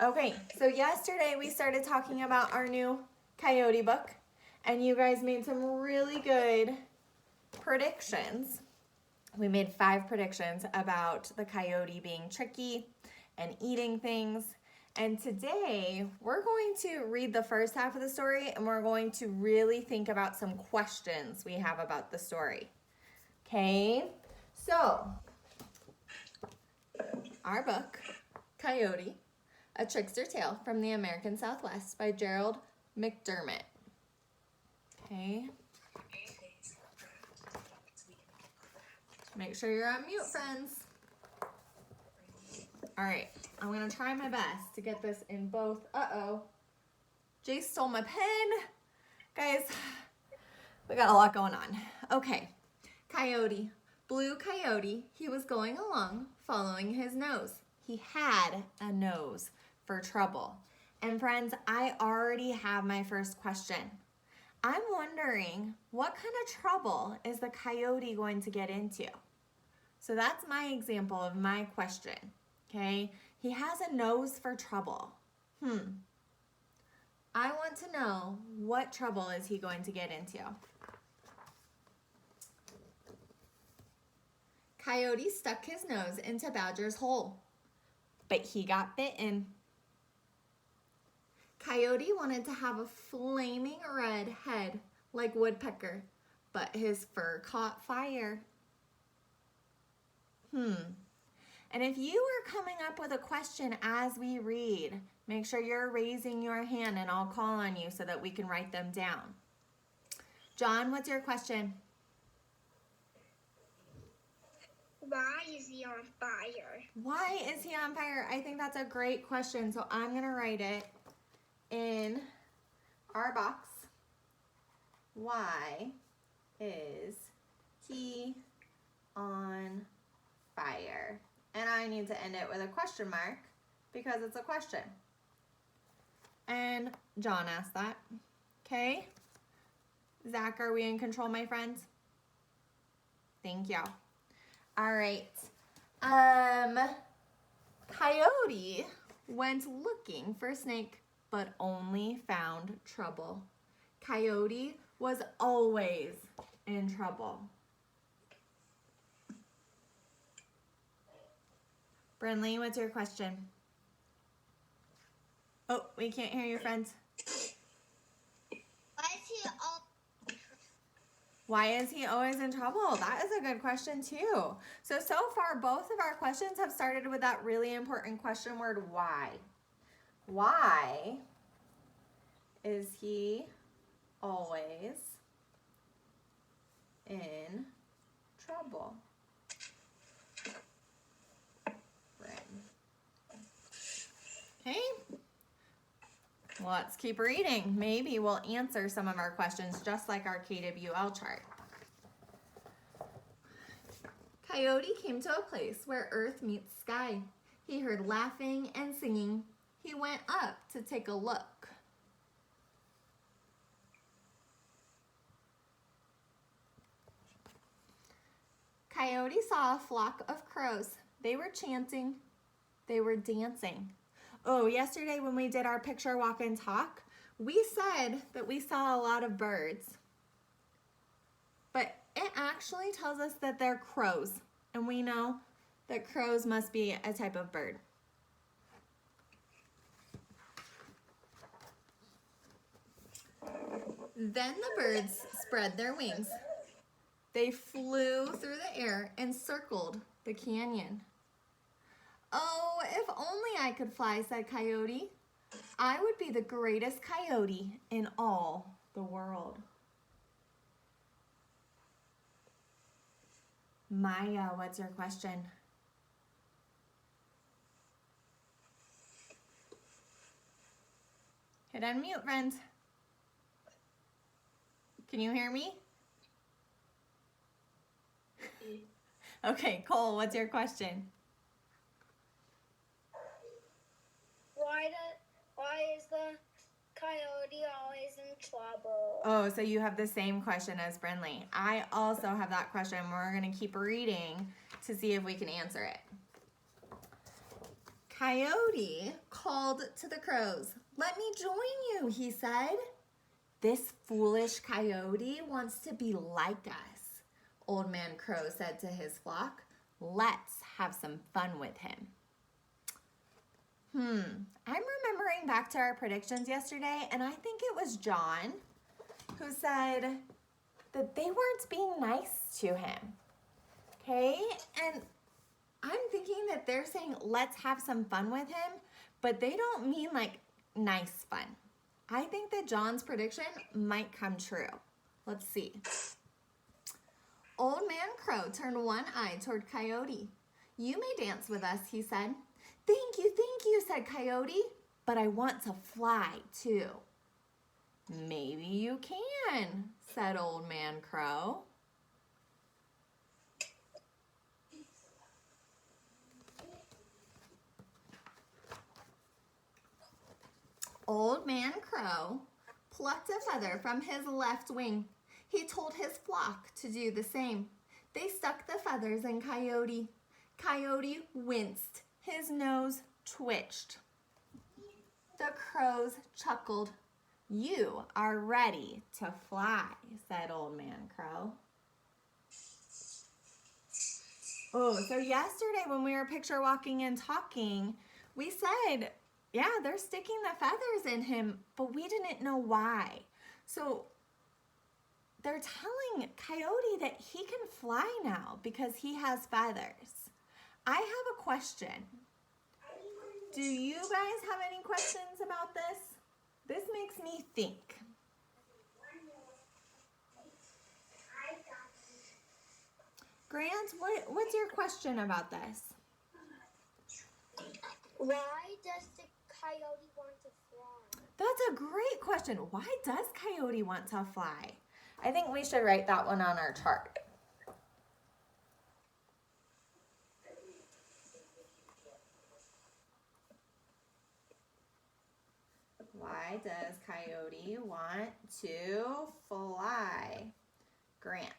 Okay, so yesterday we started talking about our new Coyote book, and you guys made some really good predictions. We made 5 predictions about the coyote being tricky and eating things. And today we're going to read the first half of the story, and we're going to really think about some questions we have about the story. Okay, so our book, Coyote, A Trickster Tale from the American Southwest by Gerald McDermott. Okay. Make sure you're on mute, friends. All right, I'm gonna try my best to get this in both. Uh-oh. Jace stole my pen. Guys, we got a lot going on. Okay, Coyote. Blue Coyote, he was going along following his nose. He had a nose for trouble. And friends, I already have my first question. I'm wondering, what kind of trouble is the coyote going to get into? So that's my example of my question, okay? He has a nose for trouble. I want to know, what trouble is he going to get into? Coyote stuck his nose into Badger's hole, but he got bitten. Coyote wanted to have a flaming red head like Woodpecker, but his fur caught fire. And if you are coming up with a question as we read, make sure you're raising your hand and I'll call on you so that we can write them down. John, what's your question? Why is he on fire? Why is he on fire? I think that's a great question, so I'm going to write it in our box. Why is he on fire? And I need to end it with a question mark because it's a question. And John asked that. Okay. Zach, are we in control, my friends? Thank you. All right. Coyote went looking for Snake, but only found trouble. Coyote was always in trouble. Brinley, what's your question? Oh, we can't hear you, friends. Why is he always in trouble? That is a good question too. So far, both of our questions have started with that really important question word, why. Why is he always in trouble? Okay. Let's keep reading. Maybe we'll answer some of our questions just like our KWL chart. Coyote came to a place where earth meets sky. He heard laughing and singing. He went up to take a look. Coyote saw a flock of crows. They were chanting. They were dancing. Oh, yesterday when we did our picture walk and talk, we said that we saw a lot of birds. But it actually tells us that they're crows. And we know that crows must be a type of bird. Then the birds spread their wings. They flew through the air and circled the canyon. Oh, if only I could fly, said Coyote. I would be the greatest coyote in all the world. Maya, what's your question? Hit unmute, friends. Can you hear me? Okay, Cole, what's your question? Why is the coyote always in trouble? Oh, so you have the same question as Brinley. I also have that question. We're going to keep reading to see if we can answer it. Coyote called to the crows. "Let me join you," he said. "This foolish coyote wants to be like us," Old Man Crow said to his flock. "Let's have some fun with him." I'm remembering back to our predictions yesterday, and I think it was John who said that they weren't being nice to him. Okay? And I'm thinking that they're saying, let's have some fun with him, but they don't mean like nice fun. I think that John's prediction might come true. Let's see. Old Man Crow turned one eye toward Coyote. "You may dance with us," he said. Thank you, said Coyote, "but I want to fly too." "Maybe you can," said Old Man Crow. Old Man Crow plucked a feather from his left wing. He told his flock to do the same. They stuck the feathers in Coyote. Coyote winced. His nose twitched. The crows chuckled. "You are ready to fly," said Old Man Crow. Oh, so yesterday when we were picture walking and talking, we said, yeah, they're sticking the feathers in him, but we didn't know why. So they're telling Coyote that he can fly now because he has feathers. I have a question. Do you guys have any questions about this? This makes me think. Grant, what's your question about this? Why does the coyote want to fly? That's a great question. Why does Coyote want to fly? I think we should write that one on our chart. Why does Coyote want to fly? Grant.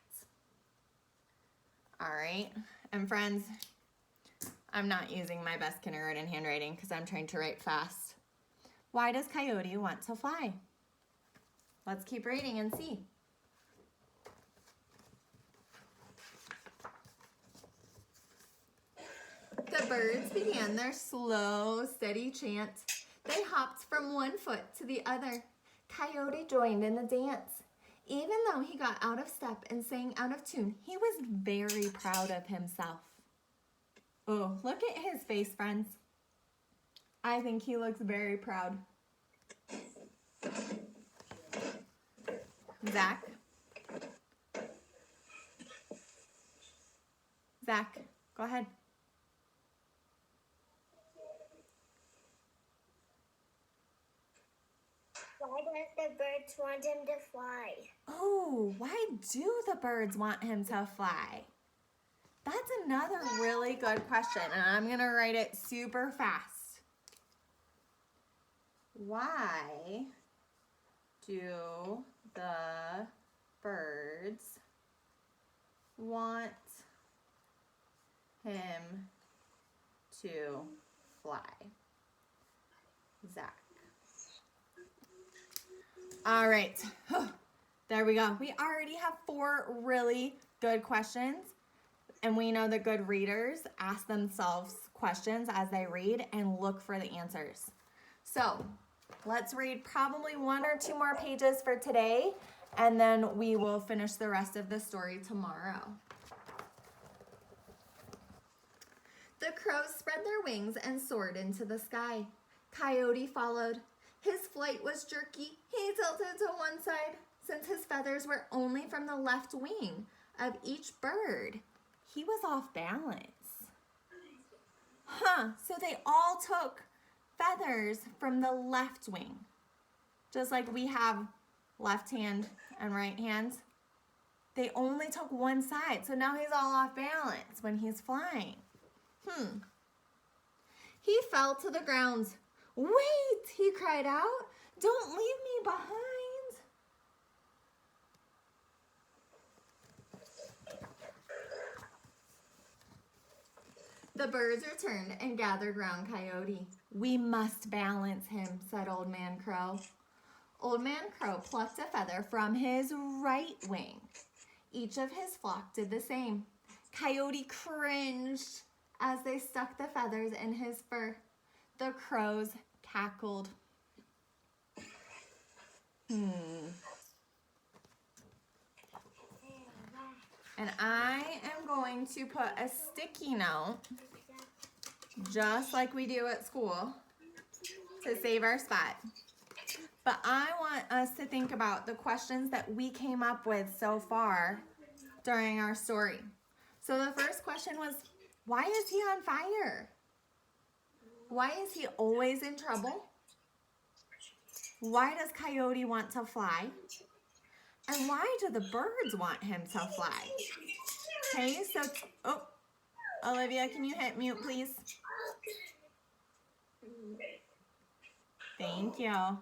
All right. And friends, I'm not using my best kindergarten handwriting because I'm trying to write fast. Why does Coyote want to fly? Let's keep reading and see. The birds began their slow, steady chant. They hopped from one foot to the other. Coyote joined in the dance. Even though he got out of step and sang out of tune, he was very proud of himself. Oh, look at his face, friends. I think he looks very proud. Zach? Zach, go ahead. Why does the birds want him to fly? Oh, why do the birds want him to fly? That's another really good question, and I'm going to write it super fast. Why do the birds want him to fly? Zach. All right, there we go. We already have 4 really good questions, and we know that good readers ask themselves questions as they read and look for the answers. So let's read probably 1 or 2 more pages for today, and then we will finish the rest of the story tomorrow. The crows spread their wings and soared into the sky. Coyote followed. His flight was jerky. He tilted to one side, since his feathers were only from the left wing of each bird. He was off balance. So they all took feathers from the left wing. Just like we have left hand and right hand. They only took one side, so now he's all off balance when he's flying. He fell to the ground. "Wait," he cried out. "Don't leave me behind." The birds returned and gathered round Coyote. "We must balance him," said Old Man Crow. Old Man Crow plucked a feather from his right wing. Each of his flock did the same. Coyote cringed as they stuck the feathers in his fur. The crows cackled. And I am going to put a sticky note, just like we do at school, to save our spot. But I want us to think about the questions that we came up with so far during our story. So the first question was, why is he on fire? Why is he always in trouble? Why does Coyote want to fly? And why do the birds want him to fly? Okay, so, Olivia, can you hit mute, please? Thank you.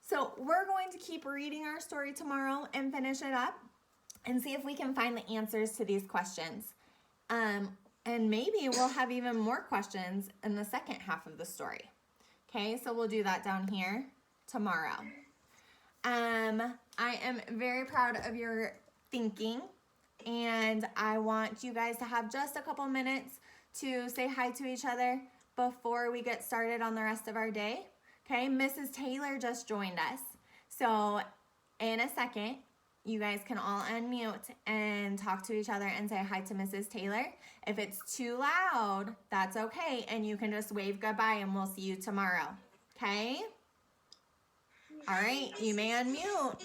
So we're going to keep reading our story tomorrow and finish it up and see if we can find the answers to these questions. And maybe we'll have even more questions in the second half of the story. Okay, so we'll do that down here tomorrow. I am very proud of your thinking, and I want you guys to have just a couple minutes to say hi to each other before we get started on the rest of our day. Okay, Mrs. Taylor just joined us. So in a second, you guys can all unmute and talk to each other and say hi to Mrs. Taylor. If it's too loud, that's okay, and you can just wave goodbye and we'll see you tomorrow. Okay? All right, you may unmute.